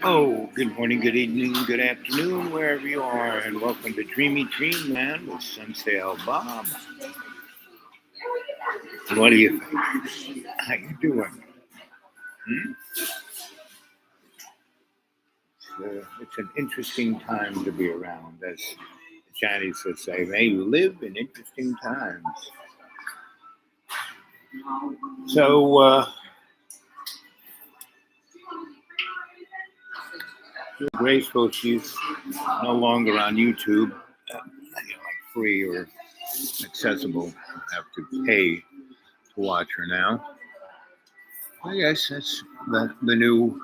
Oh, good morning, good evening, good afternoon, wherever you are, and welcome to Dreamy Dreamland with Sunsail Bob. What do you think? How you doing? Hmm? It's an interesting time to be around, as the Chinese would say. They live in interesting times. So, Graceful, she's no longer on YouTube, like free or accessible. You have to pay to watch her now. I guess that's the new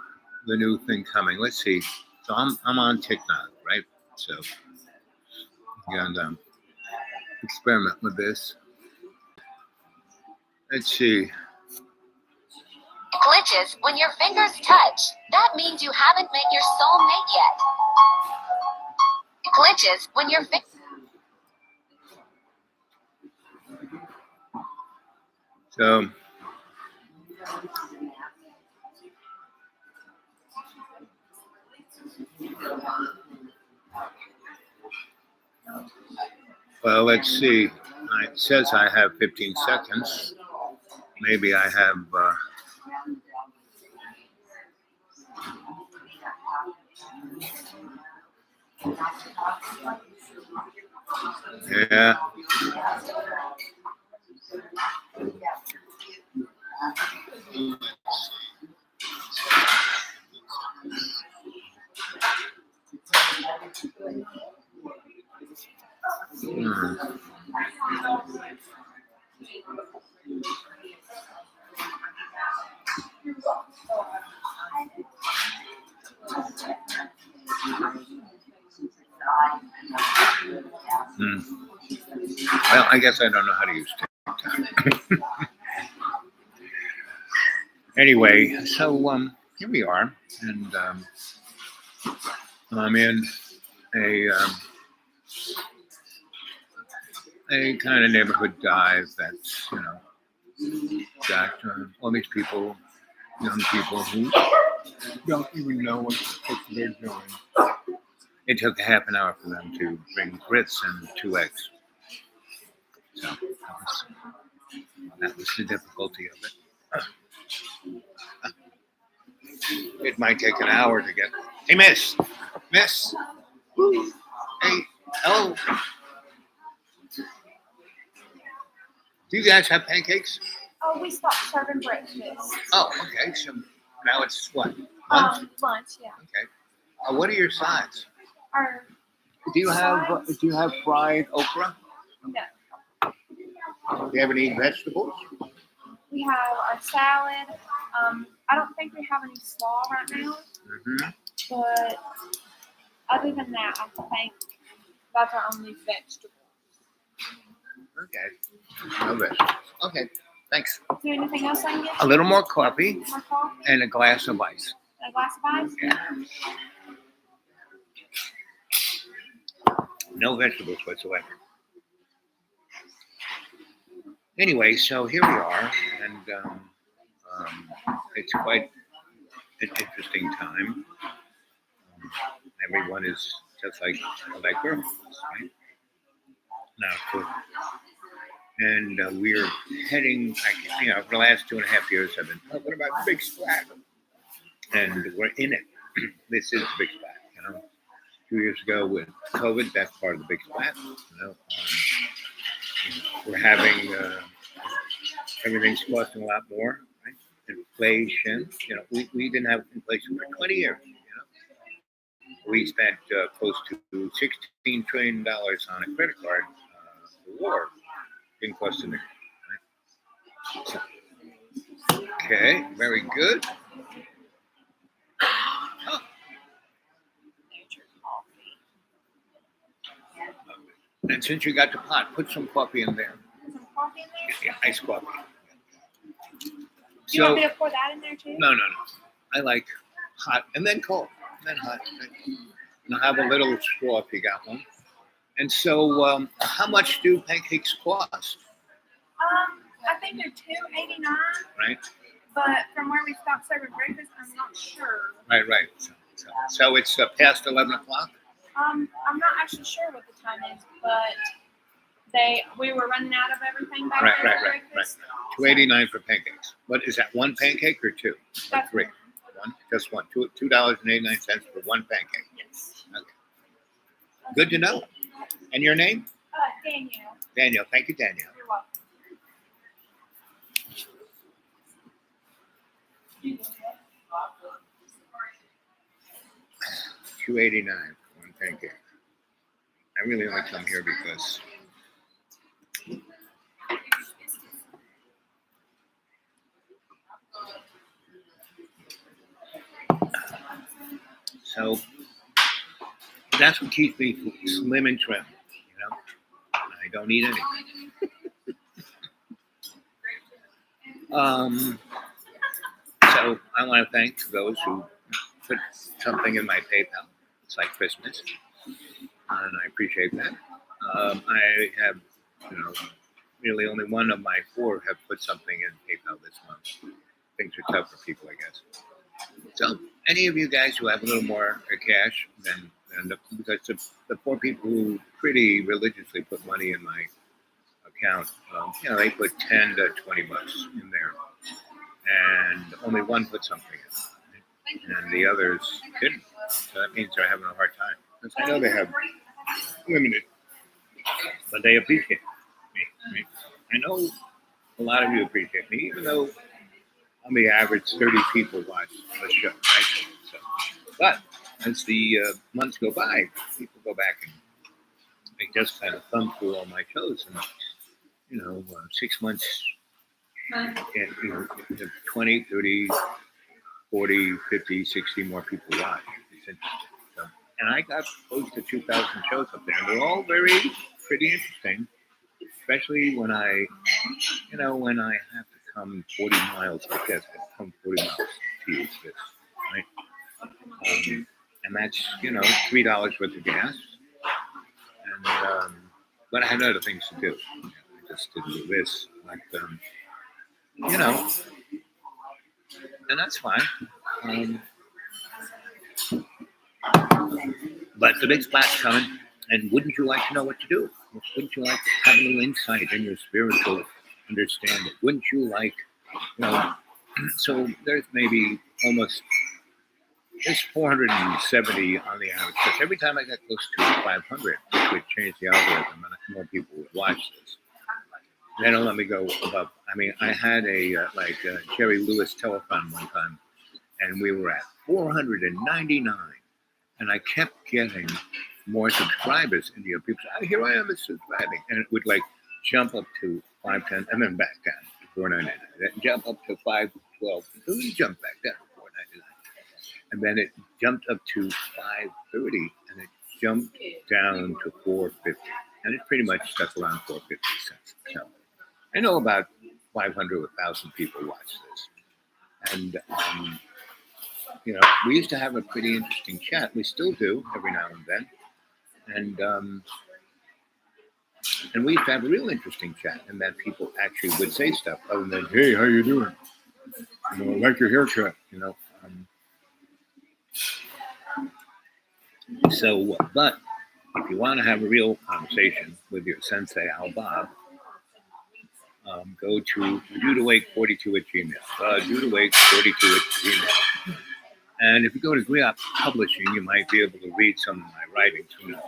thing coming. Let's see. So I'm on TikTok, right? So and experiment with this. Let's see. Glitches when your fingers touch. That means you haven't met your soulmate yet. Glitches when your fingers. So well, let's see. It says I have 15 seconds. Maybe I have. Yeah. Hmm. Hmm. Well, I guess I don't know how to use TikTok. Anyway, so here we are, and I'm in a a kind of neighborhood dive that's got all these people, young people who don't even know what they're doing. It took half an hour for them to bring grits and 2 eggs. So that was the difficulty of it. It might take an hour to get. Hey, Miss, hey, hello. Do you guys have pancakes? Oh, we stopped serving breakfast. Oh, okay. So now it's what? Lunch? Lunch, yeah. Okay. What are your sides? Our Do you have fried okra? no, Do you have any vegetables? we have our salad. I don't think we have any slaw right now, Mm-hmm. but other than that, I think that's our only vegetable. Okay. No vegetables. Okay. Thanks. Is there anything else I can get? A little more coffee More coffee? and a glass of ice. A glass of ice? Yeah. No vegetables whatsoever. Anyway, so here we are, and it's quite an interesting time. Everyone is just like girls, right? Now, and we're heading. For the last 2.5 years, I've been talking about the big splat, and we're in it. This is the big splat. 2 years ago with COVID, that's part of the big splat. We're having everything's costing a lot more, right? Inflation. We didn't have inflation for 20 years. We spent close to $16 trillion on a credit card for war. Didn't cost a nickel. Right? So, okay, very good. Oh, and since you got the pot, put some coffee in there. Some coffee in there? Yeah, iced coffee. Do you want me to pour that in there too? No. I like hot and then cold, and then hot. And I'll have a little straw if you got one. And so, how much do pancakes cost? I think they're $2.89, Right, but from where we stopped serving breakfast, I'm not sure. right. So So it's past 11 o'clock? I'm not actually sure what the time is, but we were running out of everything back Right, there right, at right, breakfast. $2.89 for pancakes. What is that? One pancake or two? Or That's three? One, just one. $2.89 for one pancake. Yes. Okay. Good to know. And your name? Danielle. Daniel. Thank you, Daniel. You're welcome. $2.89 for one pancake. I really only come here because so that's what keeps me slim and trim. You know, I don't eat anything. So I want to thank those who put something in my PayPal. It's like Christmas, and I appreciate that. I have, really only one of my four have put something in PayPal this month. Things are tough for people, I guess. So, any of you guys who have a little more cash than because the poor people who pretty religiously put money in my account, they put 10 to 20 bucks in there, and only one put something in, and the others didn't. So that means they're having a hard time. Because I know they have limited, but they appreciate me. I know a lot of you appreciate me, even though on the average 30 people watch the show, right? So, but as the months go by, people go back and they just kind of thumb through all my shows, and 6 months, and 20, 30, 40, 50, 60 more people watch. It's interesting. So, and I got close to 2,000 shows up there, and they're all pretty interesting, especially when I have to come 40 miles, I guess, I come 40 miles to use this, right? And that's, $3 worth of gas. And, but I had other things to do. I just didn't do this. But, and that's fine. But the big splat's coming, and wouldn't you like to know what to do? Wouldn't you like to have a little insight in your spiritual understanding? Wouldn't you like, so there's maybe there's 470 on the average, because every time I got close to 500, which would change the algorithm and more people would watch this. They don't let me go above. I mean, I had a Jerry Lewis telethon one time, and we were at 499, and I kept getting more subscribers. And people say, "Here I am, subscribing," and it would jump up to 510, and then back down to 499, then jump up to 512, and then jump back down to 499, and then it jumped up to 530, and it jumped down to 450, and it pretty much stuck around 450 cents. So I know about 500 or 1,000 people watch this. And, we used to have a pretty interesting chat. We still do every now and then. And we used to have a real interesting chat, and that people actually would say stuff other than, "Hey, how you doing? I like your haircut," So, but if you want to have a real conversation with your sensei, Al Bob, go to judawake42 at Gmail. Judawake42 at Gmail. And if you go to Griot Publishing, you might be able to read some of my writings. Who knows?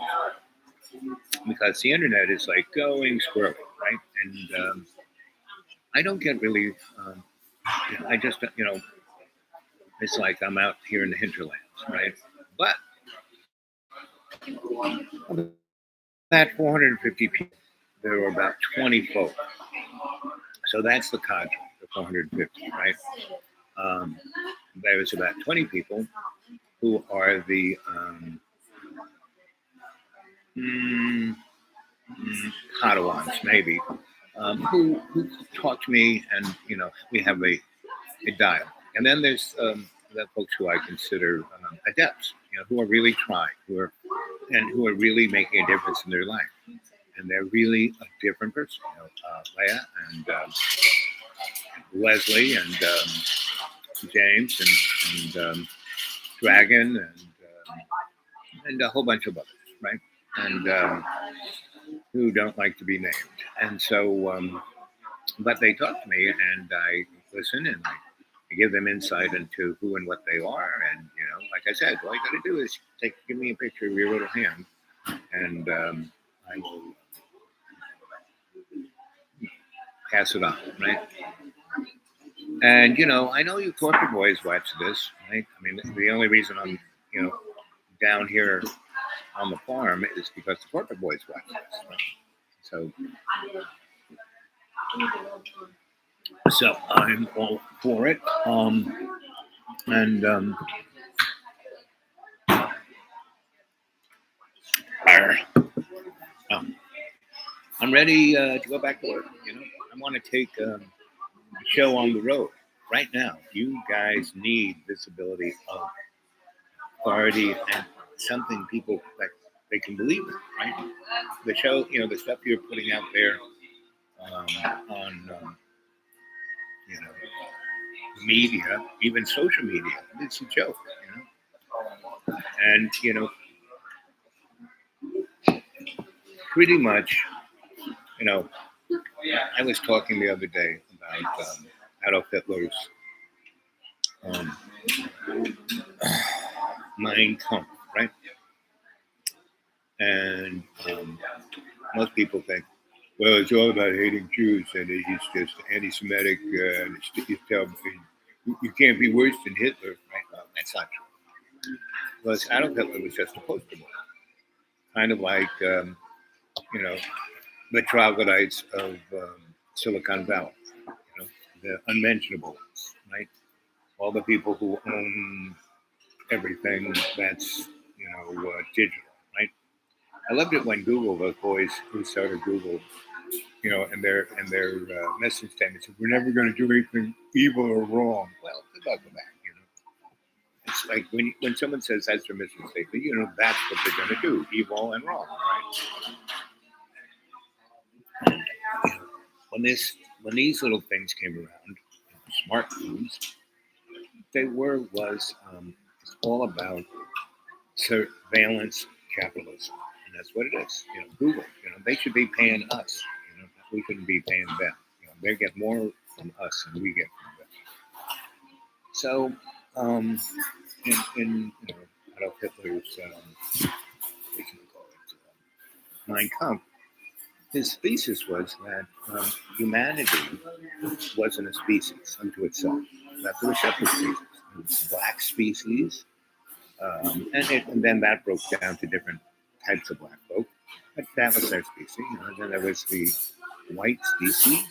Because the internet is like going squirrely, right? And I don't get really, I just, it's like I'm out here in the hinterlands, right? But at 450 people, there were about 20 folks. So that's the cadre, the 450, right? There was about 20 people who are the Padawans, maybe, who talk to me, and we have a dialogue. And then there's the folks who I consider adepts, who are really trying, who are really making a difference in their life, and they're really a different person. Leah and Leslie and James Dragon, and a whole bunch of others, right? And who don't like to be named. And so, but they talk to me, and I listen, and I give them insight into who and what they are. And like I said, all you got to do is give me a picture of your little hand, and I will pass it on, right? And I know you corporate boys watch this, right? I mean, the only reason I'm down here on the farm is because the corporate boys watch this, right? So I'm all for it. And I'm ready to go back to work. I want to take a show on the road right now. You guys need visibility of authority and something people that they can believe in, right? The show, the stuff you're putting out there on, media, even social media, it's a joke, And pretty much, I was talking the other day about Adolf Hitler's Mein Kampf, right? And most people think, well, it's all about hating Jews, and he's just anti-Semitic, and it's terrible. You can't be worse than Hitler, right? Well, that's not true. Because Adolf Hitler was just a poster boy, kind of like, the troglodytes of Silicon Valley, the unmentionables, right? All the people who own everything that's, digital, right? I loved it when Google, those boys who started Google, and their message statement said, "We're never going to do anything evil or wrong." Well, good luck with that. It's like when someone says that's their mission statement, that's what they're going to do: evil and wrong, right? And, when these little things came around, smartphones, was all about surveillance capitalism, and that's what it is. Google, they should be paying us. We shouldn't be paying them. They get more from us than we get from them. So, in Adolf Hitler's Mein Kampf, his thesis was that humanity wasn't a species unto itself. That there were separate species. There was black species, and then that broke down to different types of black folk. But that was their species. And then there was the white species,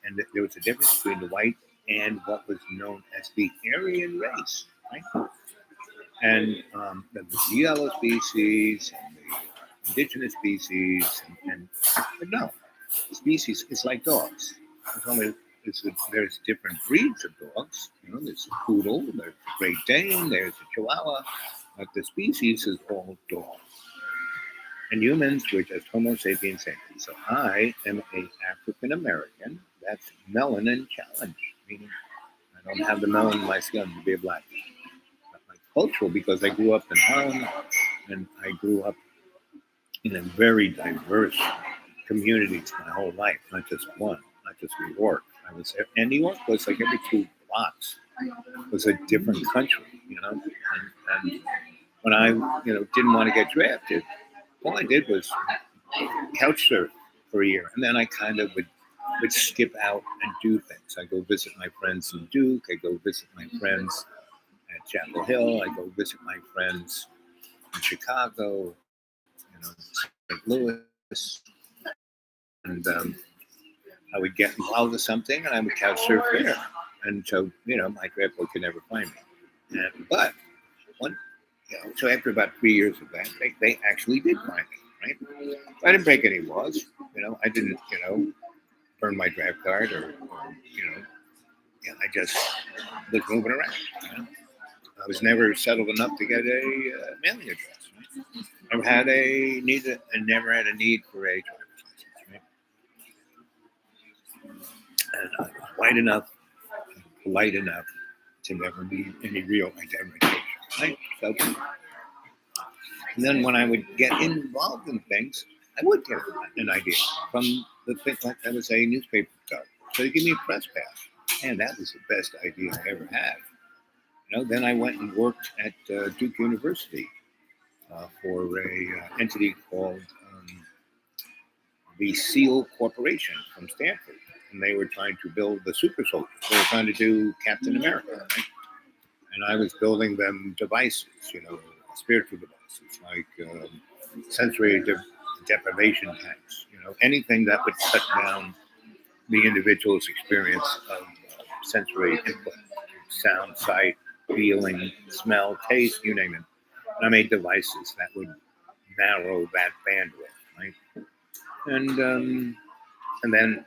and there was a difference between the white and what was known as the Aryan race, right? And there was the yellow species and the indigenous species, but no, species is like dogs. There's different breeds of dogs. There's a poodle, there's a Great Dane, there's a Chihuahua, but the species is all dog. And humans, we're just Homo sapiens sapiens. So I am a African American. That's melanin challenge, meaning I don't have the melanin in my skin to be a black man. But my cultural, because I grew up in Harlem, and I grew up in a very diverse communities my whole life, not just one, not just New York. And New York was like every 2 blocks was a different country, And when I, didn't want to get drafted, all I did was couch surf for a year, and then I kind of would skip out and do things. I go visit my friends in Duke. I go visit my friends at Chapel Hill. I go visit my friends in Chicago, St. Louis, and I would get involved with something, and I would couch surf there. And so, my grandpa could never find me. But so after about 3 years of that, they actually did find me, right? I didn't break any laws. I didn't, burn my draft card or I just was moving around. I was never settled enough to get a mailing address. Right? Never had a need for a driver's license. Right? And I was white enough, polite enough to never need any real identification. Right? So, and then when I would get involved in things, I would get an idea from the thing, like I was a newspaper photographer. So they give me a press pass. And that was the best idea I ever had. Then I went and worked at Duke University for a entity called the SEAL Corporation from Stanford. And they were trying to build the super soldier. They were trying to do Captain America, right? And I was building them devices, spiritual devices like sensory deprivation tanks, anything that would cut down the individual's experience of sensory input, sound, sight, feeling, smell, taste, you name it. And I made devices that would narrow that bandwidth, right? And then,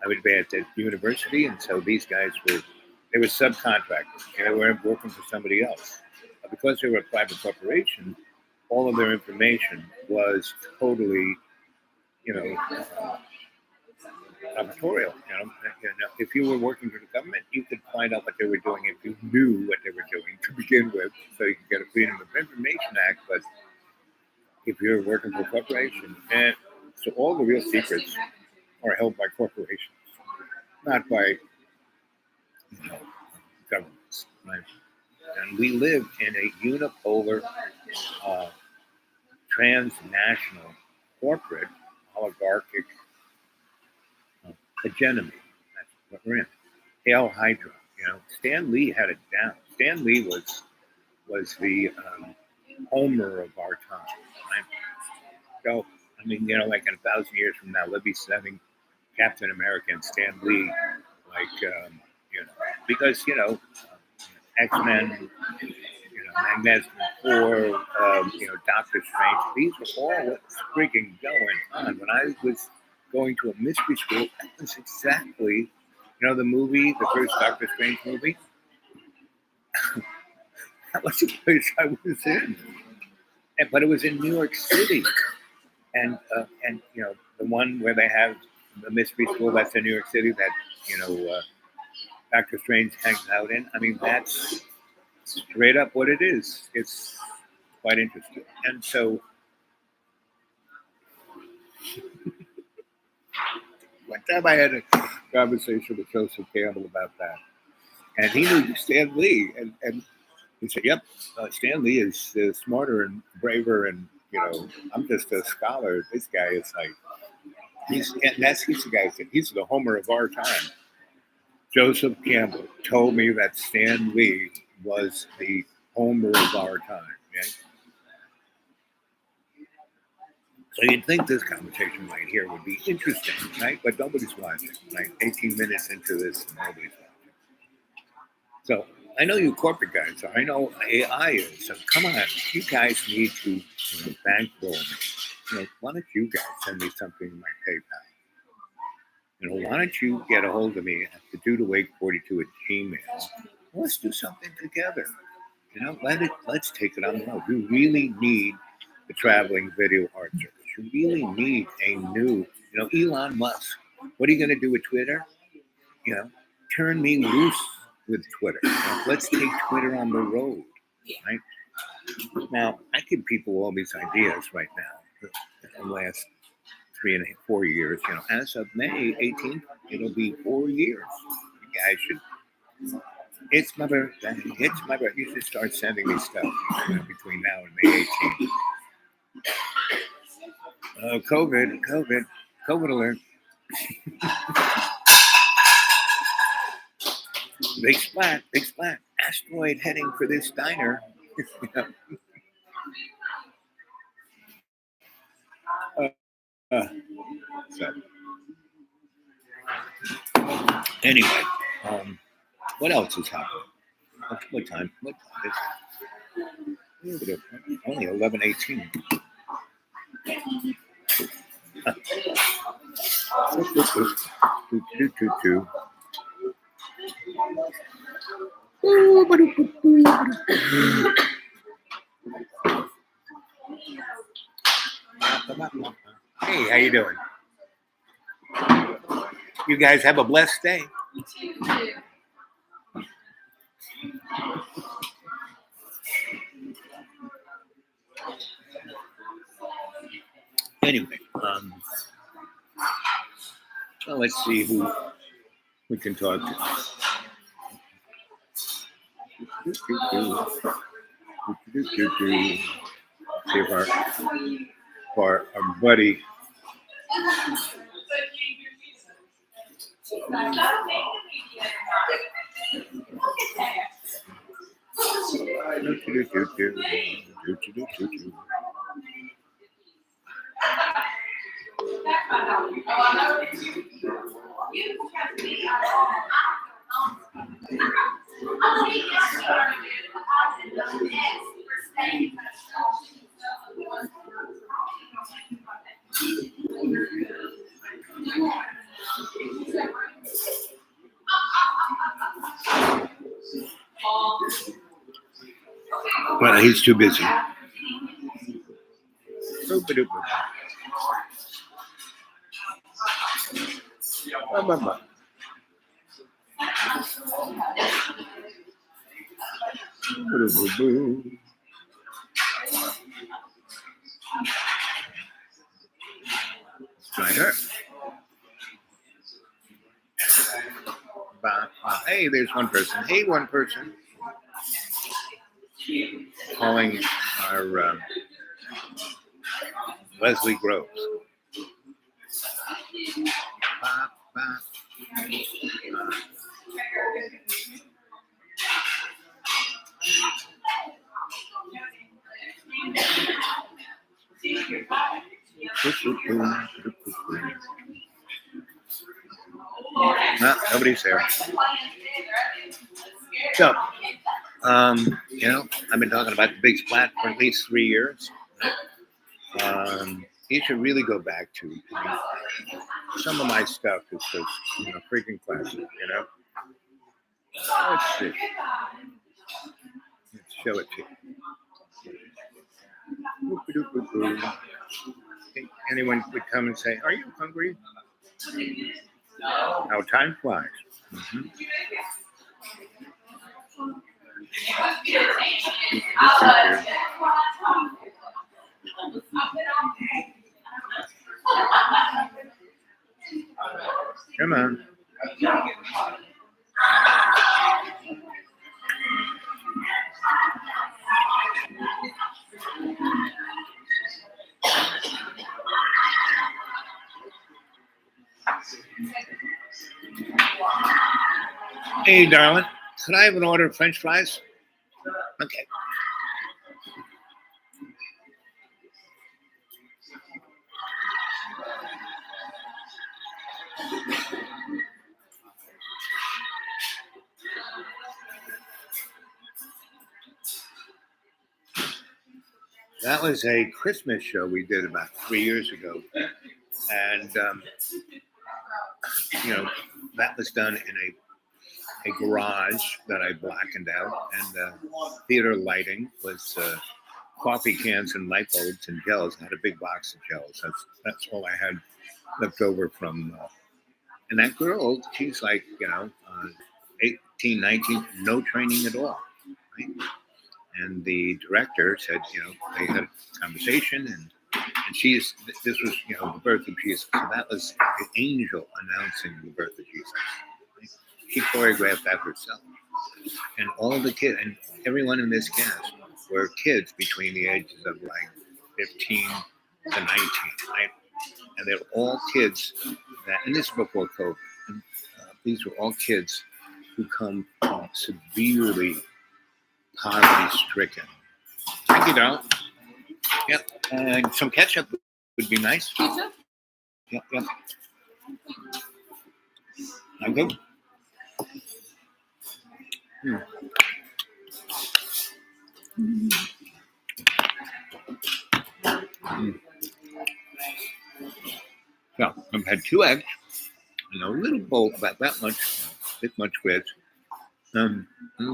I would be at the university, and so these guys they were subcontractors. They were working for somebody else. But because they were a private corporation, all of their information was totally, laboratorial. If you were working for the government, you could find out what they were doing if you knew what they were doing to begin with, so you could get a Freedom of Information Act. But if you're working for a corporation, and so all the real secrets are held by corporations, not by governments, right? And we live in a unipolar, transnational, corporate, oligarchic hegemony. That's what we're in. Hail Hydra. Stan Lee had it down. Stan Lee was the Homer of our time, right? So, like in 1,000 years from now, they'll be selling Captain America and Stan Lee, like, because, X-Men, Magnetic Four, Doctor Strange, these are all what's freaking going on. When I was going to a mystery school, that was exactly, the movie, the first Doctor Strange movie, that was the place I was in. But it was in New York City. And the one where they have the mystery school, that's in New York City that, Doctor Strange hangs out in. That's straight up what it is. It's quite interesting. And so, one time I had a conversation with Joseph Campbell about that. And he knew Stan Lee. And he said, yep, Stan Lee is smarter and braver. And, I'm just a scholar. This guy is like, he's the guy. He's the Homer of our time. Joseph Campbell told me that Stan Lee was the Homer of our time. Right? So you'd think this conversation right here would be interesting, right? But nobody's watching. Like 18 minutes into this, nobody's watching. So I know you corporate guys are. I know AI is. So come on, you guys need to bankroll me. Why don't you guys send me something in my PayPal? Why don't you get a hold of me at the DudeAwake42 at Gmail? Let's do something together. Let's take it on the road. You really need the traveling video art circus. You really need a new, Elon Musk. What are you going to do with Twitter? Turn me loose with Twitter. Let's take Twitter on the road, right? Now, I give people all these ideas right now in the last 4 years. As of May 18th, it'll be 4 years. You guys should. It's my birthday. It's my birthday. You should start sending me stuff between now and May 18th. COVID alert. Big splat. Asteroid heading for this diner. So, anyway, what else is happening? What time? What time is it? Only 11:18. Hey, how you doing? You guys have a blessed day. anyway, well, let's see who we can talk to. See if our buddy. Well, he's too busy. Try her. Hey, there's one person. Hey, one person. Calling our Leslie Groves. No, nobody's there. So, I've been talking about the Big Splat for at least 3 years. You should really go back to some of my stuff is just, freaking classic, Let's see. Let's show it to you. Anyone would come and say, "Are you hungry?" How time flies. Mm-hmm. Come on. Hey, darling, could I have an order of French fries? Okay. That was a Christmas show we did about 3 years ago. And, that was done in a garage that I blackened out. And theater lighting was coffee cans and light bulbs and gels. I had a big box of gels. That's all I had left over from. And that girl, she's like, 18, 19, no training at all. Right? And the director said, they had a conversation, and this was, the birth of Jesus. So that was the angel announcing the birth of Jesus. Right? She choreographed that herself. And all the kids, and everyone in this cast were kids between the ages of like 15 to 19, right? And they were all kids and this is before COVID. And, these were all kids who come from severely poverty-stricken. Thank you, darling. Yep. And some ketchup would be nice. Ketchup? Yep. Okay. So I've had 2 eggs and a little bowl about that much, this much grits. 1,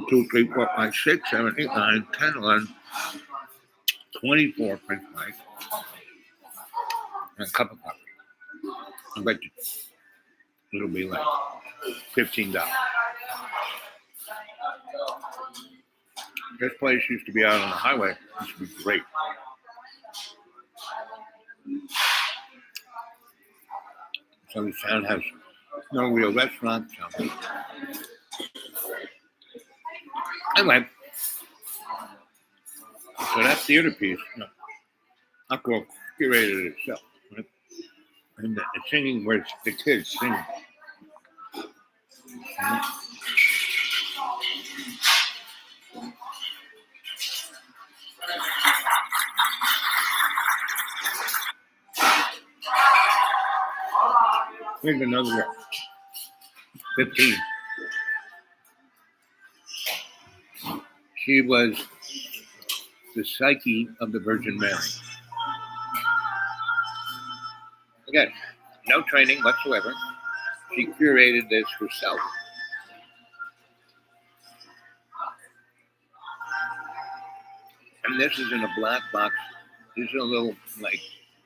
2, 3, 4, 5, 6, 7, 8, 9, 10, 11, 24 French fries, and a cup of coffee. I bet you it'll be like $15. This place used to be out on the highway. It used to be great. So this town has no real restaurant. So anyway, so that theater piece, not girl curated itself. Right? And the singing where it's the kids singing. Here's another one. 15. She was the Psyche of the Virgin Mary. Again, no training whatsoever. She curated this herself. And this is in a black box. This is a little like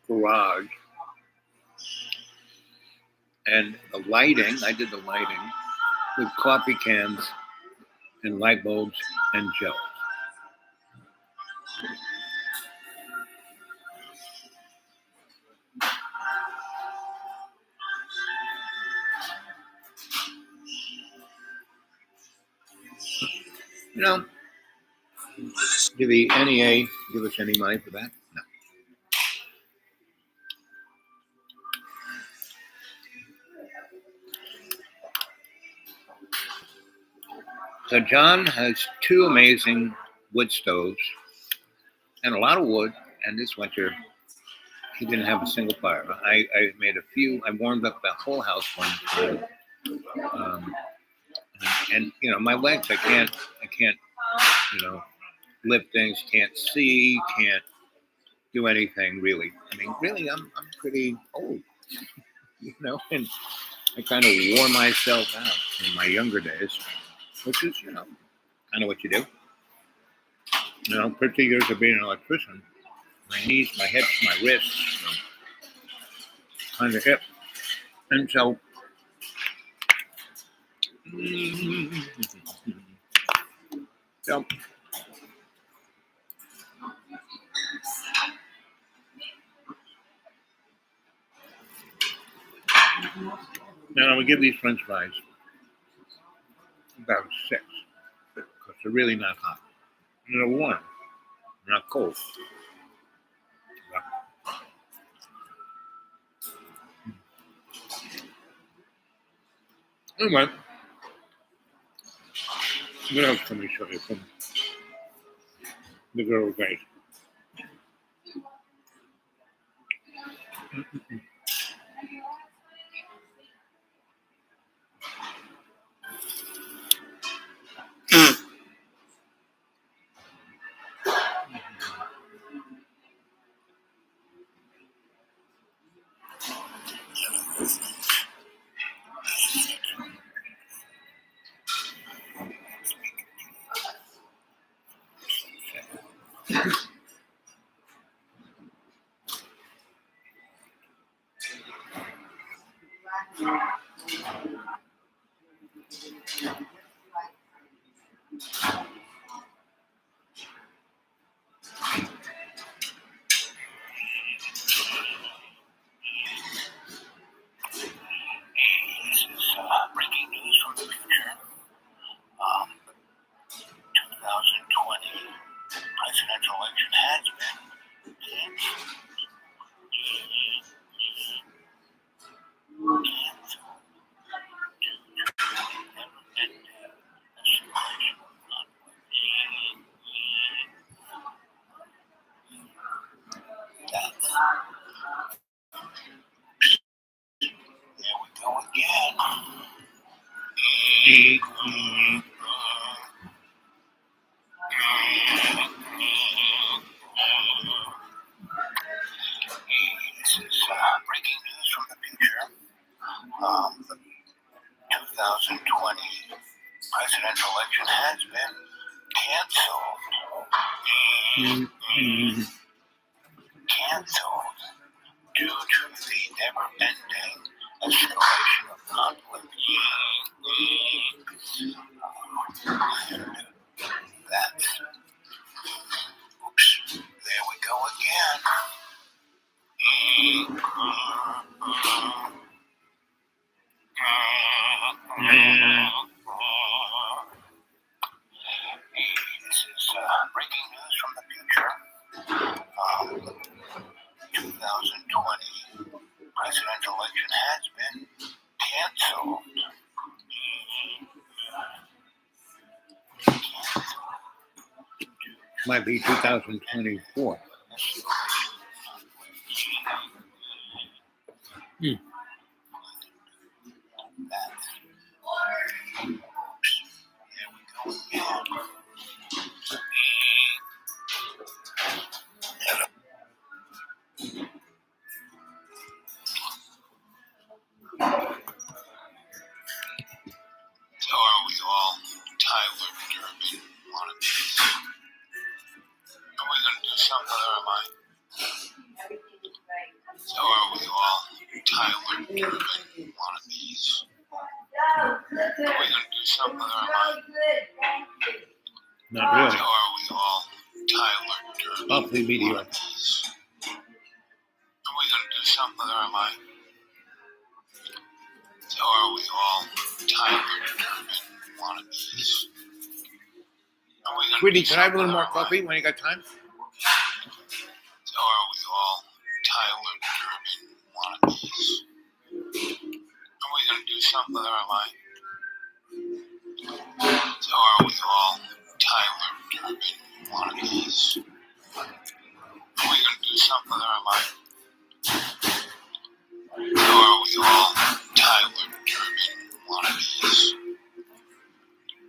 garage. And the lighting, I did the lighting with coffee cans and light bulbs and gels. You know, did the NEA give us any money for that? No. So John has two amazing wood stoves and a lot of wood. And this winter, he didn't have a single fire. I made a few. I warmed up the whole house one time. And you know, my legs, I can't, you know, lift things, can't see, can't do anything really. I mean, really, I'm pretty old, you know, and I kind of wore myself out in my younger days, which is, you know, kind of what you do. You know, 50 years of being an electrician, my knees, my hips, my wrists, you know, kind of hip. And so, so now we give these French fries about 6 because they're really not hot. And they're warm, not cold. Anyway, what else can we show you from the girl guide? Breaking news from the future. 2020 presidential election has been canceled. There we go again. This is breaking news from the future. 2020 presidential election has been canceled. Canceled due to the never-ending escalation of conflict. That's, oops, there we go again. Might be 2024. So are we all Tyler Durden wannabes? Are we gonna do something with our life? So are we all Tyler Durden wannabes? Are we gonna do something with our life? Not really. So are we all Tyler Durden Awfully mediocre. wannabes? Are we gonna do something with our life? So are we all Tyler Durden wannabes? Are we gonna Sweetie, do can I have a something little more with our life? coffee when you got time? So are we all Tyler Durden wannabes? Are we gonna do something with our life? So are we all Tyler Durden wannabes? Are we gonna do something with our life? So are we all Tyler Durden wannabes?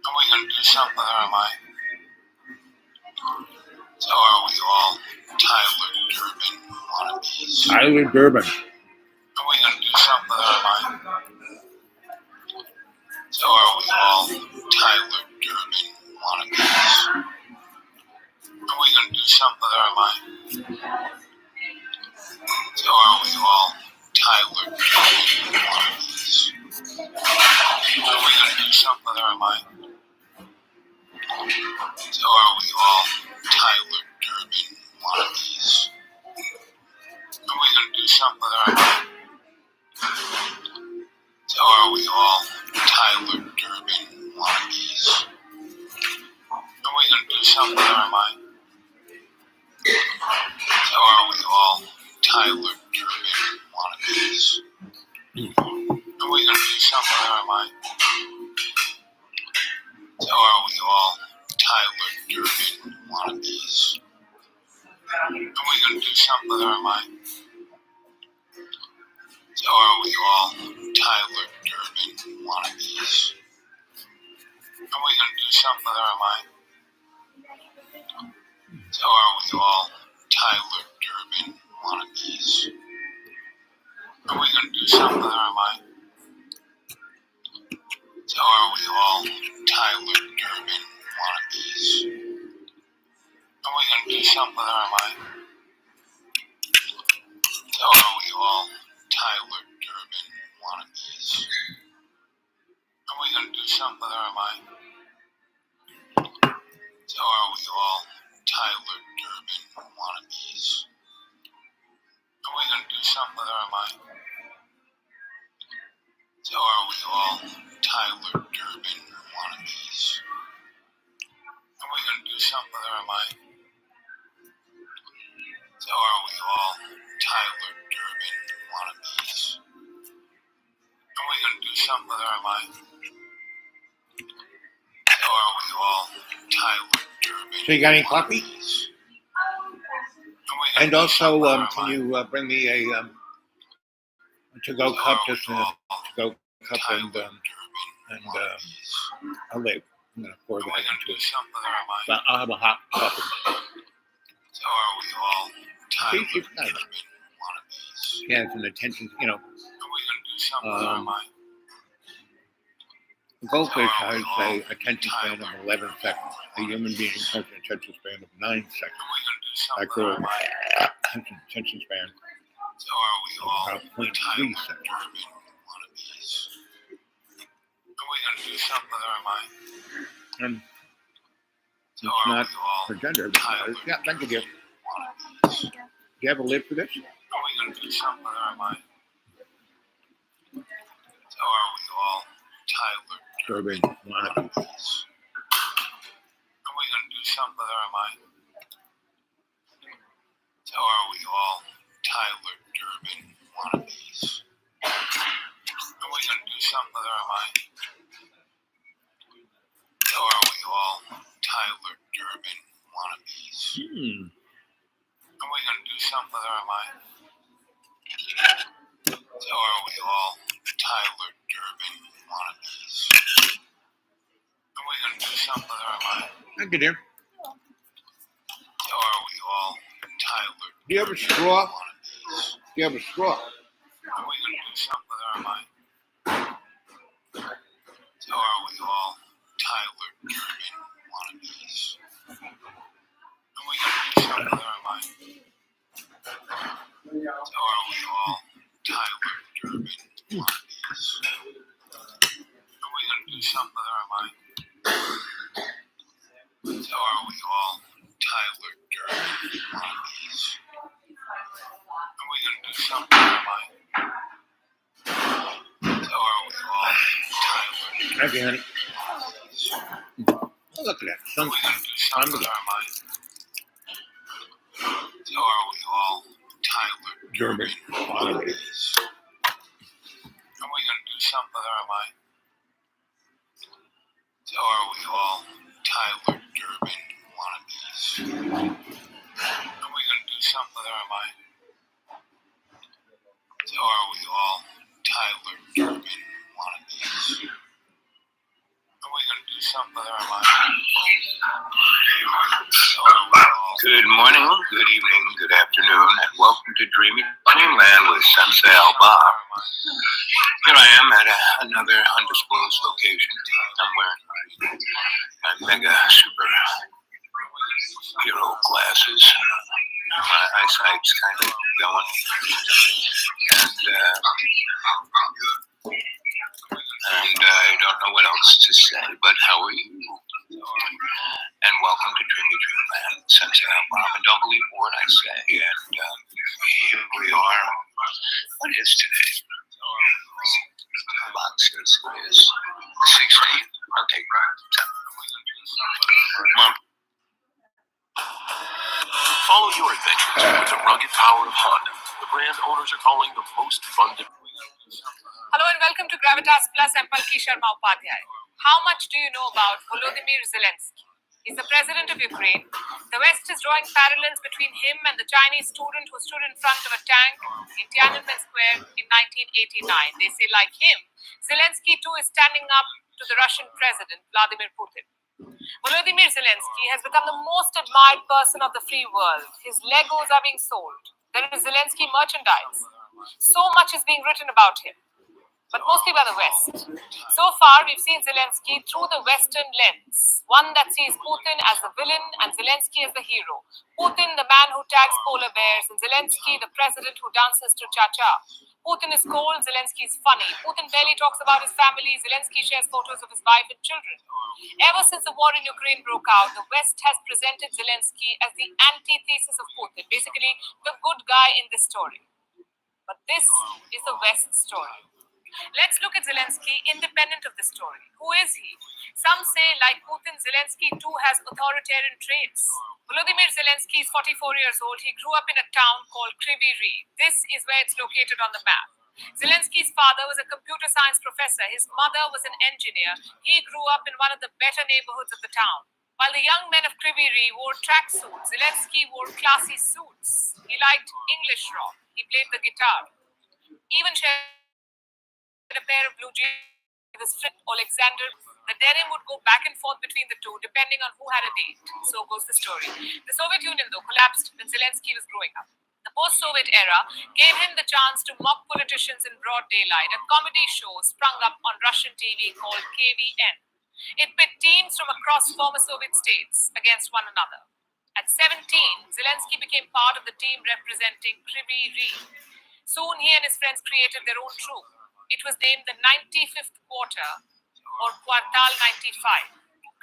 Are we gonna do something with our life? So are we all Tyler Durden wannabes? Tyler Durden. Are we gonna do something with our life? So are we all Tyler Durden wannabes? Are we gonna do something with our life? So are we all Tyler Durden wannabes? Are we gonna do something with our life? So are we all Tyler Durden wannabes? Are we gonna do something with our life? So are we all Tyler Durden wannabes? Are we gonna do something with our life? So are we all Tyler Durden wannabes? Are we gonna do something with our life? So are we all Tyler Durden wannabes? Are we gonna do something with our life? So are we all Tyler Durden wannabes? Are we gonna do something with our life? So are we all Tyler Durden wannabes? Are we gonna do something with our life? So are we all Tyler Durden wannabes? Are we gonna do something with our life? So are we all Tyler Durden wannabes? Are we gonna do something with our life? So are we all Tyler Durden wannabes? Are we gonna do something with our life? So are we all Tyler Durden wannabes? Are we gonna do something with our life? So are we all Tyler Durden wannabes? Are we gonna do something with our life? So are we all Tyler Durden? So you got any coffee? wannabes? Are we gonna And do also, something with our can life? you bring me a to-go So cup, are we just a all to-go cup Tyler and Durden wannabes? a lid. I'm gonna pour Are we that gonna into do it. something with our life? But I'll have a hot coffee. So are we all Tyler she's got it. Durden wannabes? She has an attention, Are we gonna do something with our life? a goldfish So are we has all a attention span of 11 seconds. A human being has an attention span of 9 Are we seconds. gonna do That something with girl our life? has an attention span So are we of all about 0.3 Tyler seconds. Durden wannabes? Are we gonna do something with our life? And So it's are not we all for gender. Tyler Yeah, thank you, dear. Durden wannabes? Do you have a lid for this? Are we gonna do something with our life? So are we all Tyler Durban, Durden wannabes. wannabes? Are we gonna do something with our life? So are we all Tyler Durden wannabes? Are we gonna do something with our life? So are we all Tyler Durden wannabes? Hmm. Are we gonna do something with our mind? So are we all Tyler Durden wannabes? Are we gonna do something with our mind? I get there. So are we all Tyler Do you have a straw? wannabes? Do you have a straw? Are we gonna do something with our mind? So are we all Tyler Durden wannabes? Are we gonna do something with our mind? So are we all Tyler Durden wannabes? Are we gonna do something with our mind? So are we all Tyler Durden wannabes? Are we gonna do something with our mind? So are we all Tyler Thank you, honey. Oh, look at that. Are Sun. we gonna do something with our mind? So are we all Tyler Durban. wannabes? Are we gonna do something with our mind? So are we all Tyler Durden wannabes? Are we gonna do something with our mind? So are we all Tyler Durden wannabes? Are we gonna do something with our mind? So are we all. Good morning, good evening, good afternoon, and welcome to Dreamy Dreamland with Sensei Alba. Here I am at another undisclosed location. I'm wearing my mega super hero glasses. My eyesight's kind of going. And I don't know what else to say, but how are you? And welcome to Dreamy Dreamland, Sensei Alba. And don't believe a word I say. And here we are. What is today? Box says it is 16th. Okay, Mom. Follow your adventures with the rugged power of Honda, the brand owners are calling the most fun to... Hello and welcome to Gravitas Plus. I'm Palki Sharma Upadhyay. How much do you know about Volodymyr Zelensky? He's the president of Ukraine. The West is drawing parallels between him and the Chinese student who stood in front of a tank in Tiananmen Square in 1989. They say, like him, Zelensky too is standing up to the Russian president, Vladimir Putin. Volodymyr Zelensky has become the most admired person of the free world. His Legos are being sold. There is Zelensky merchandise. So much is being written about him, but mostly by the West. So far, we've seen Zelensky through the Western lens, one that sees Putin as the villain and Zelensky as the hero. Putin, the man who tags polar bears, and Zelensky, the president who dances to cha-cha. Putin is cold, Zelensky is funny. Putin barely talks about his family, Zelensky shares photos of his wife and children. Ever since the war in Ukraine broke out, the West has presented Zelensky as the antithesis of Putin, basically the good guy in this story. But this is the West's story. Let's look at Zelensky independent of the story. Who is he? Some say, like Putin, Zelensky too has authoritarian traits. Volodymyr Zelensky is 44 years old. He grew up in a town called Kryvyi Rih. This is where it's located on the map. Zelensky's father was a computer science professor. His mother was an engineer. He grew up in one of the better neighborhoods of the town. While the young men of Kryvyi Rih wore tracksuits, Zelensky wore classy suits. He liked English rock. He played the guitar. Even shared a pair of blue jeans with his friend Alexander. The denim would go back and forth between the two depending on who had a date. So goes the story. The Soviet Union, though, collapsed when Zelensky was growing up. The post-Soviet era gave him the chance to mock politicians in broad daylight. A comedy show sprung up on Russian TV called KVN. It pit teams from across former Soviet states against one another. At 17, Zelensky became part of the team representing Kryvyi Rih. Soon he and his friends created their own troupe. It was named the 95th Quarter, or Quartal 95.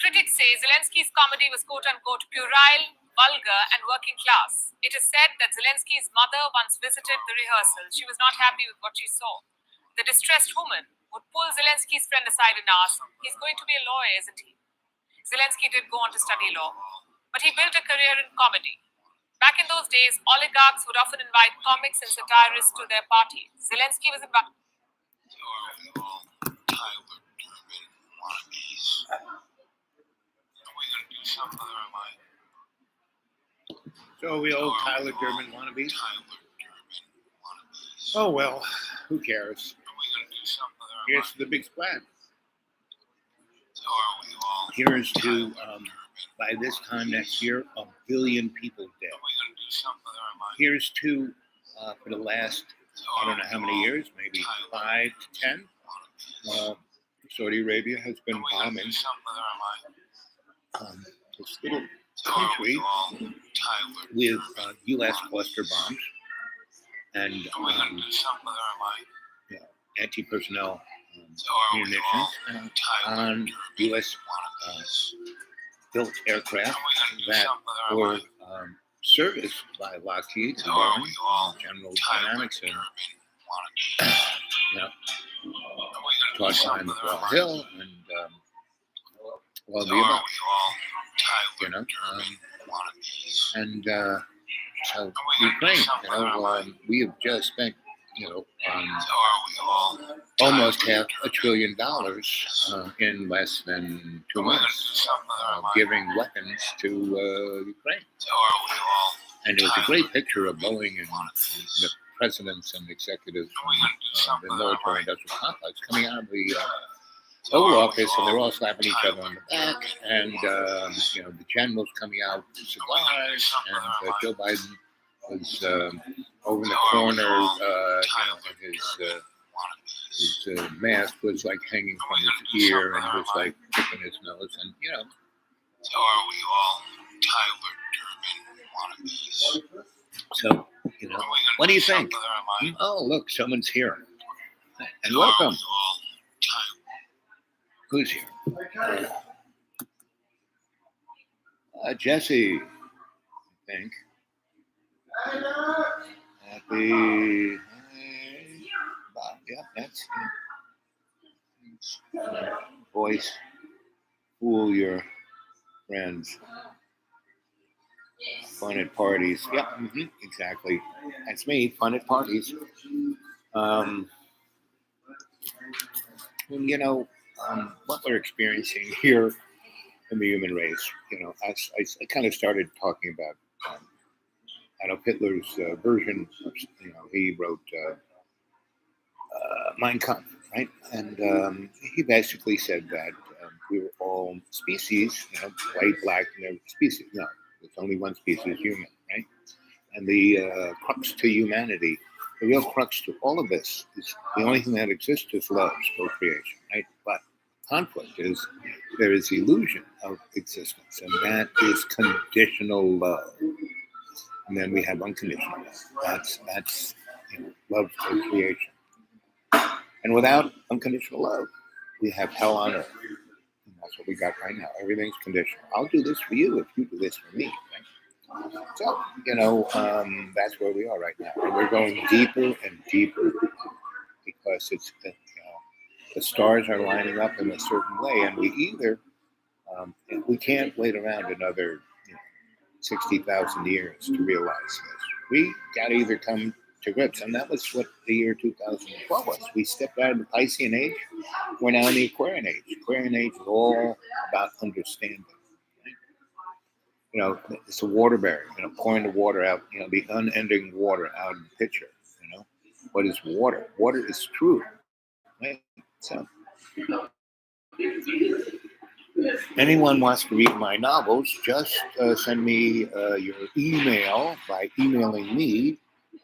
Critics say Zelensky's comedy was quote-unquote puerile, vulgar, and working class. It is said that Zelensky's mother once visited the rehearsal. She was not happy with what she saw. The distressed woman would pull Zelensky's friend aside and ask, "He's going to be a lawyer, isn't he?" Zelensky did go on to study law, but he built a career in comedy. Back in those days, oligarchs would often invite comics and satirists to their parties. Zelensky was invited. So are we all Tyler Durden wannabes? Are we gonna do something with our mind? So are we old Tyler Durden wannabes? Oh well, who cares? Here's the big splat. Here's to by this time next year, 1 billion people dead. Here's to for the last I don't know how many years, maybe 5 to 10. Saudi Arabia has been bombing this little country with U.S. cluster bombs and anti-personnel munitions on U.S. Built aircraft that were serviced by Lockheed and Boeing, General Dynamics, and Todd Klein McGraw Hill, and well, the above, and so Ukraine, we have just spent, almost $500 billion in less than 2 months, giving weapons to Ukraine. And it was a great picture of Boeing and the presidents and executives from the military industrial complex coming out of the Oval Office, and they're all slapping each other on the back, and the generals coming out with cigars, and Joe Biden was over in the corner, his mask was like hanging from his ear, and he was like picking his nose, and so what do you think? Oh, look, someone's here, and welcome. Who's here? Jesse, I think. Happy. Yeah, that's voice. Fool your friends. Fun at parties. Yeah, exactly. That's me. Fun at parties. What we're experiencing here in the human race, I kind of started talking about Adolf Hitler's version of, he wrote Mein Kampf, right? And he basically said that we were all species, white, black, and species. No, there's only one species, human, right? And the crux to humanity, the real crux to all of this is the only thing that exists is love, procreation, right? But conflict is there is illusion of existence, and that is conditional love. And then we have unconditional love. That's love for creation. And without unconditional love, we have hell on earth. And that's what we got right now. Everything's conditional. I'll do this for you if you do this for me. Right? So, that's where we are right now. And we're going deeper and deeper because it's the stars are lining up in a certain way, and we can't wait around another 60,000 years to realize this. We got to either come to grips, and that was what the year 2012 was. We stepped out of the Piscean age. We're now in the Aquarian age. Aquarian age is all about understanding. It's a water barrier, pouring the water out, the unending water out of the pitcher. What is water? Water is truth. Right? So, anyone wants to read my novels, just send me your email by emailing me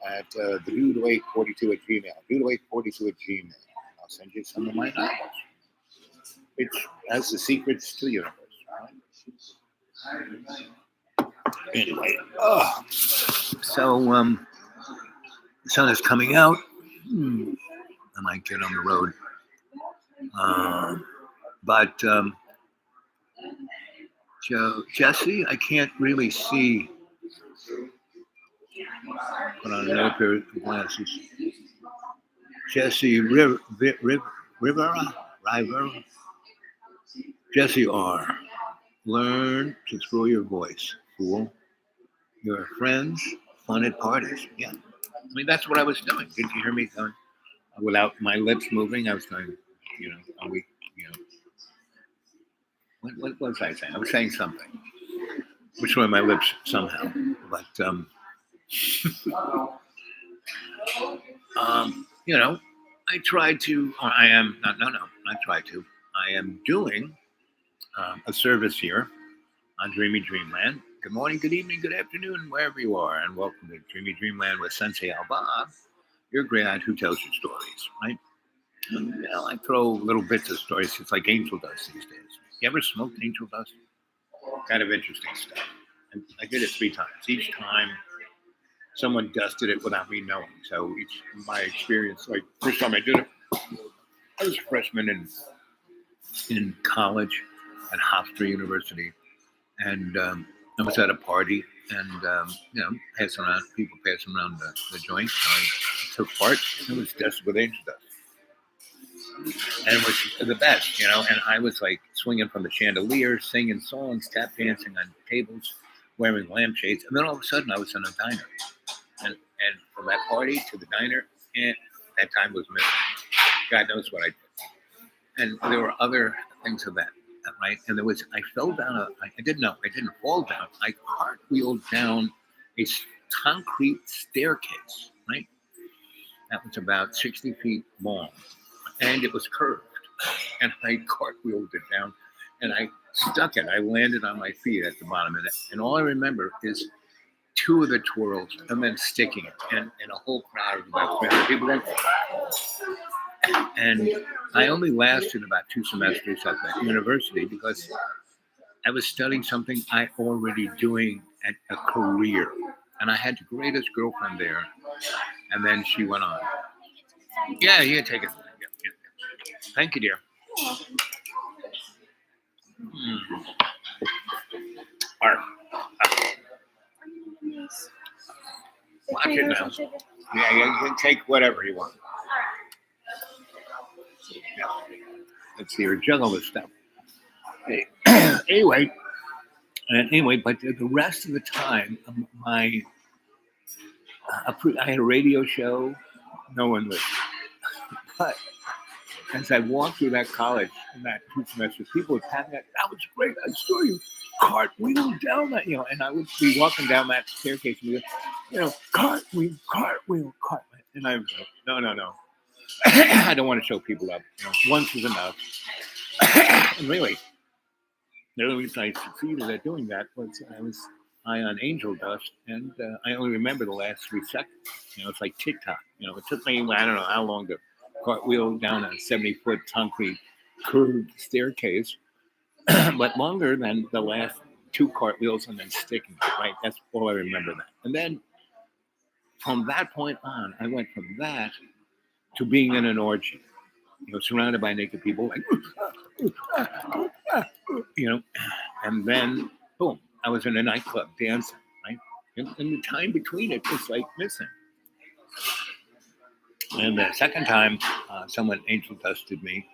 at the dude842@gmail. Dude842@gmail. I'll send you some of my novels, which has the secrets to the universe. Right? Anyway, so the sun is coming out. I might get on the road. But Jesse, I can't really see. Put on another pair of glasses. Jesse Rivera. Jesse R. Learn to throw your voice, fool. Your friends, fun at parties. Yeah. I mean, that's what I was doing. Did you hear me going? Without my lips moving, I was going, are we, what was I saying? I was saying something. which were my lips somehow. But you know, I tried to. Or I am not. No, not try to. I am doing a service here on Dreamy Dreamland. Good morning, good evening, good afternoon, wherever you are, and welcome to Dreamy Dreamland with Sensei Alba, your great aunt who tells you stories, right? You know, I throw little bits of stories. It's like angel dust these days. You ever smoked angel dust? Kind of interesting stuff. And I did it 3 times. Each time, someone dusted it without me knowing. So my experience, like first time I did it, I was a freshman in college at Hofstra University, and I was at a party, and you know, people passing around the joint. So I took part. It was dusted with angel dust. And it was the best, you know. And I was like swinging from the chandelier, singing songs, tap dancing on tables, wearing lampshades. And then all of a sudden, I was in a diner, and from that party to the diner, and that time was missing. God knows what I did. And there were other things of that, right? And I fell down. I didn't fall down. I cartwheeled down a concrete staircase, right? That was about 60 feet long. And it was curved, and I cartwheeled it down, and I stuck it. I landed on my feet at the bottom of it, and all I remember is 2 of the twirls, and then sticking it, and a whole crowd of about 300 people. And I only lasted about 2 semesters at that university because I was studying something I already doing at a career, and I had the greatest girlfriend there, and then she went on. Yeah, you can take it. Thank you, dear. All right. Watch it now. Yeah, you can take whatever you want. Yeah. Let's see her juggle this stuff. Anyway, but the rest of the time, I had a radio show. No one listened. But as I walked through that college in that 2 semesters, people would pat me. That was great. I saw you cartwheel down that, you know, and I would be walking down that staircase and cartwheel. And I was like, no. I don't want to show people up. You know, once is enough. And really, the only reason I succeeded at doing that was I was high on angel dust, and I only remember the last 3 seconds. You know, it's like TikTok. You know, it took me, I don't know how long to cartwheel down a 70-foot concrete curved staircase, but longer than the last 2 cartwheels and then sticking it, right? That's all I remember that. And then from that point on, I went from that to being in an orgy, you know, surrounded by naked people, like, you know, and then boom, I was in a nightclub dancing, right? And the time between it was like missing. And the second time someone angel dusted me,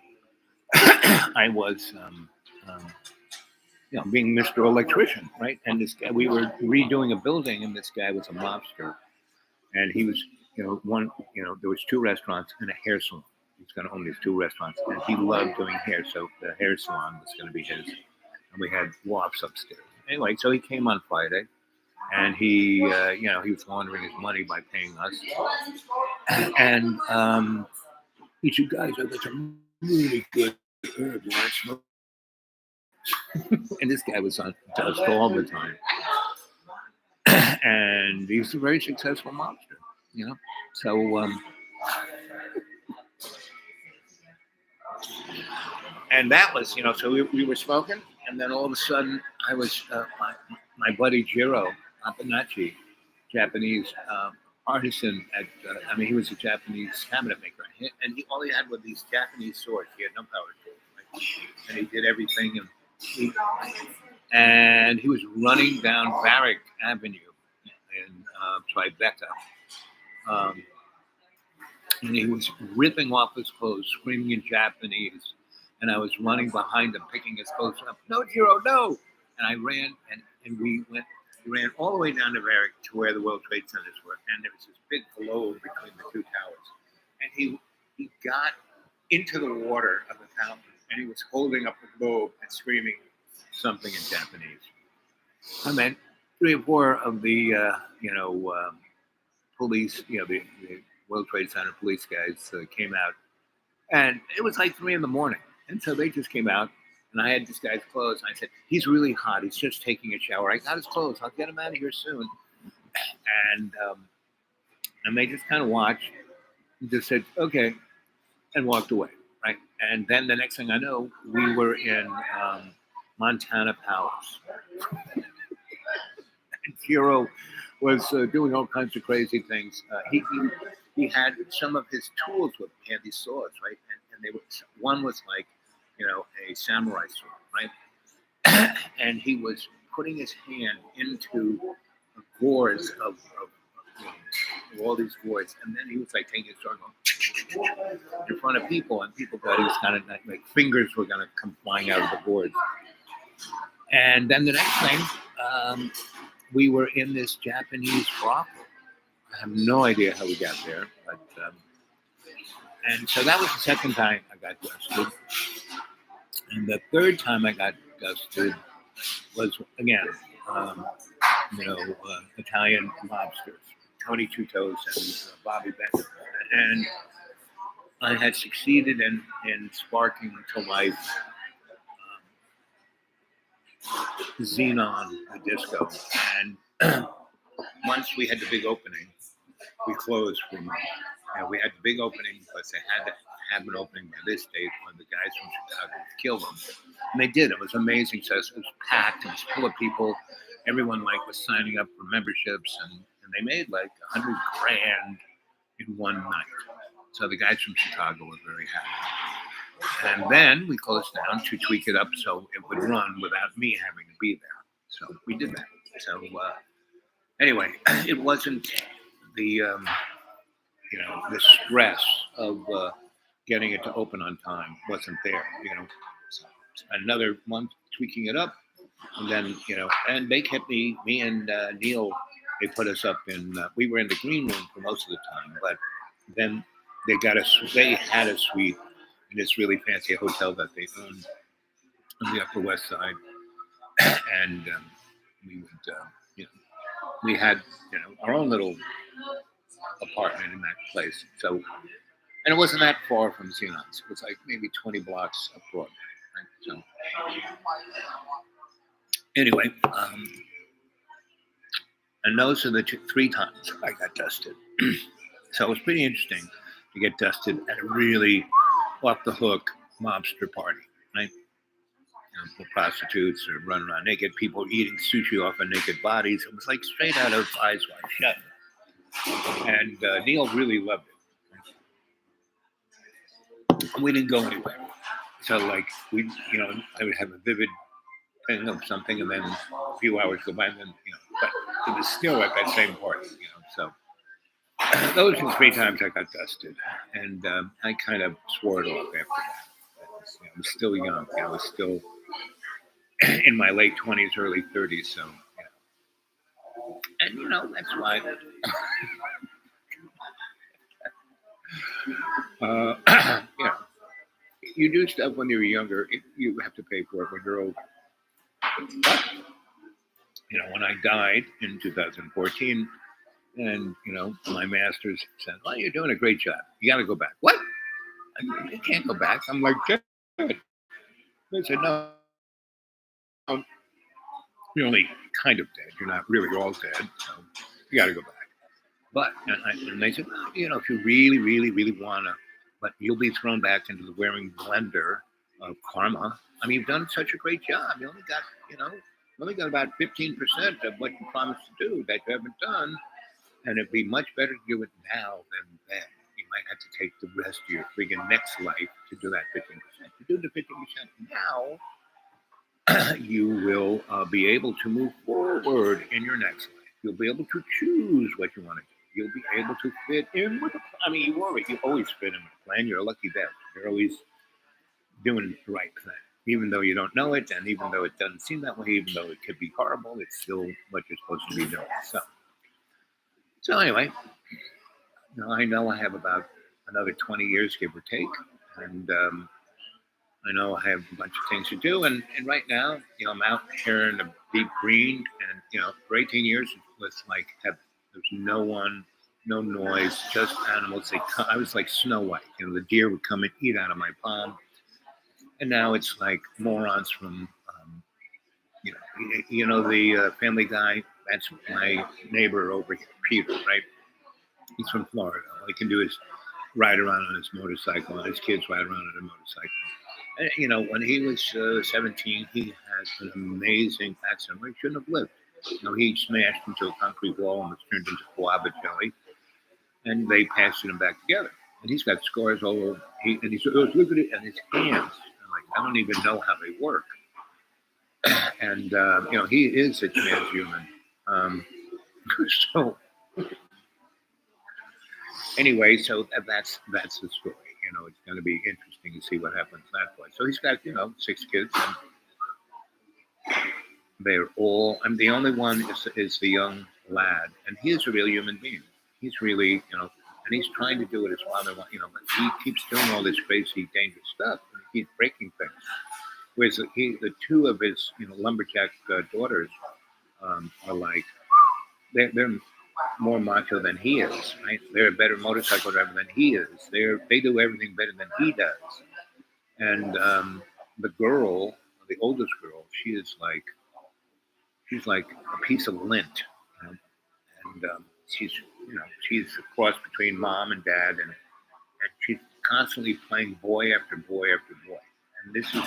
I was, you know, being Mr. Electrician, right? And this guy, we were redoing a building, and this guy was a mobster, and he was, you know, there was 2 restaurants and a hair salon. He's going to own these 2 restaurants, and he loved doing hair, so the hair salon was going to be his. And we had lofts upstairs. Anyway, so he came on Friday, and he, you know, he was laundering his money by paying us. And he said, guys, I got some really good herb. You want to smoke? And this guy was on dust all the time. And he's a very successful mobster, you know. So, and that was, you know, so we were smoking, and then all of a sudden I was, my buddy Jiro Apanachi, Japanese artisan at, I mean, he was a Japanese cabinet maker, and all he had were these Japanese swords. He had no power tools, right? And he did everything, and he was running down Varick Avenue in Tribeca, and he was ripping off his clothes, screaming in Japanese, and I was running behind him, picking his clothes up. No, Jiro, no! And I ran, and we ran all the way down to Varick to where the World Trade Centers were, and there was this big globe between the 2 towers. And he got into the water of the fountain, and he was holding up the globe and screaming something in Japanese. I meant 3 or 4 of the police, the World Trade Center police guys came out, and it was like 3 in the morning, and so they just came out, and I had this guy's clothes, and I said, "He's really hot. He's just taking a shower. I got his clothes. I'll get him out of here soon." And they just kind of watched, and just said, "Okay," and walked away, right? And then the next thing I know, we were in Montana Palace. And Hero was doing all kinds of crazy things. He had some of his tools with him. He had these swords, right? And they were, one was like, a samurai sword, right? And he was putting his hand into gourds of all these gourds, and then he was like taking his sword going in front of people, and people thought he was kind of like fingers were going to come flying out of the gourds. And then the next thing, we were in this Japanese brothel. I have no idea how we got there, but and so that was the second time I got dusted. And the third time I got dusted was again, Italian mobsters, Tony Chutos and Bobby Bennett, and I had succeeded in sparking to life Xenon, the disco, and once we had the big opening, we closed for a month. We had the big opening because they had to have an opening by this date when the guys from Chicago would kill them. And they did. It was amazing. So it was packed. It was full of people. Everyone was signing up for memberships, and they made like $100 grand in one night. So the guys from Chicago were very happy. And then we closed down to tweak it up so it would run without me having to be there. So we did that. So anyway, it wasn't the the stress of getting it to open on time wasn't there. So another month tweaking it up, and then and they kept me and Neil. They put us up in. We were in the green room for most of the time, but then they got us. They had a suite in this really fancy hotel that they owned on the Upper West Side, and we would, we had, our own little apartment in that place. So, and it wasn't that far from Xenon's. It was like maybe 20 blocks up Broadway. Right? So, anyway, and those are the 3 times I got dusted. So it was pretty interesting to get dusted at a really off the hook mobster party, right? The prostitutes are running around naked, people eating sushi off of naked bodies. It was like straight out of Eyes Wide Shut. And Neil really loved it. We didn't go anywhere. So I would have a vivid thing of something, and then a few hours go by, and then, but it was still at that same party, so. Those were 3 times I got dusted, and I kind of swore it off after that. I was still young. I was still in my late 20s, early 30s. So, and that's why. You do stuff when you're younger. You have to pay for it when you're older. But, when I died in 2014. And, my masters said, "Well, you're doing a great job. You got to go back." What? I can't go back. I'm like, "Good." They said, "No, you're only kind of dead. You're not really all dead. So you got to go back." But, and they said, "Well, if you really, really, really want to, but you'll be thrown back into the wearing blender of karma. I mean, you've done such a great job. You only got about 15% of what you promised to do that you haven't done. And it'd be much better to do it now than then. You might have to take the rest of your friggin' next life to do that 15%. To do the 15% now, you will be able to move forward in your next life. You'll be able to choose what you want to do. You'll be able to fit in with you always fit in with a plan. You're a lucky bastard. You're always doing the right thing. Even though you don't know it, and even though it doesn't seem that way, even though it could be horrible, it's still what you're supposed to be doing. So anyway, I know I have about another 20 years, give or take, and I know I have a bunch of things to do, and right now, I'm out here in the deep green, and for 18 years it was like there's no one, no noise, just animals. I was like Snow White. The deer would come and eat out of my palm, and now it's like morons from, the Family Guy. That's my neighbor over here, Peter. Right? He's from Florida. All he can do is ride around on his motorcycle, and his kids ride around on a motorcycle. And, when he was 17, he had an amazing accident where he shouldn't have lived. He smashed into a concrete wall and was turned into guava jelly, and they pasted him back together. And he's got scars all over. And he said, "Oh, look at it," and his hands. I'm like, I don't even know how they work. And he is a transhuman. So anyway, so that's the story. It's going to be interesting to see what happens that way. So he's got 6 kids, and they're all. I'm the only one is the young lad, and he is a real human being. He's really and he's trying to do what his father wants. But he keeps doing all this crazy, dangerous stuff, and he keeps breaking things. Whereas the 2 of his lumberjack daughters are like they're more macho than he is, right? They're a better motorcycle driver than he is. They do everything better than he does. And the girl, the oldest girl, she's like a piece of lint, and she's a cross between mom and dad, and she's constantly playing boy after boy after boy. And this is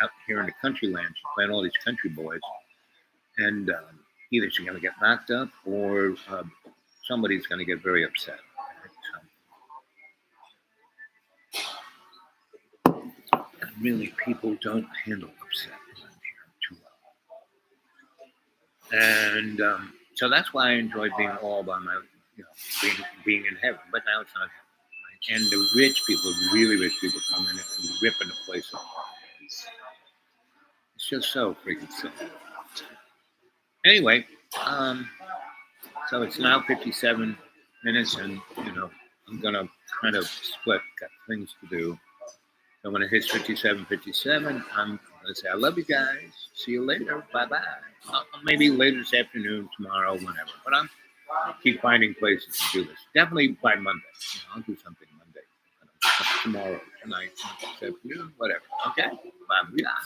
out here in the country land, she's playing all these country boys, and either she's going to get knocked up or somebody's going to get very upset. And really, people don't handle upset too well. And so that's why I enjoy being all by my, being in heaven. But now it's not heaven. Right? And the rich people, really rich people, come in and ripping the place up. It's just so freaking silly. Anyway, so it's now 57 minutes, and I'm gonna kind of split. Got things to do. So when it hits 57, I'm gonna say I love you guys. See you later. Bye bye. Maybe later this afternoon, tomorrow, whenever. But I'm keep finding places to do this. Definitely by Monday. I'll do something Monday. Tomorrow, tonight, this afternoon, whatever. Okay. Bye bye.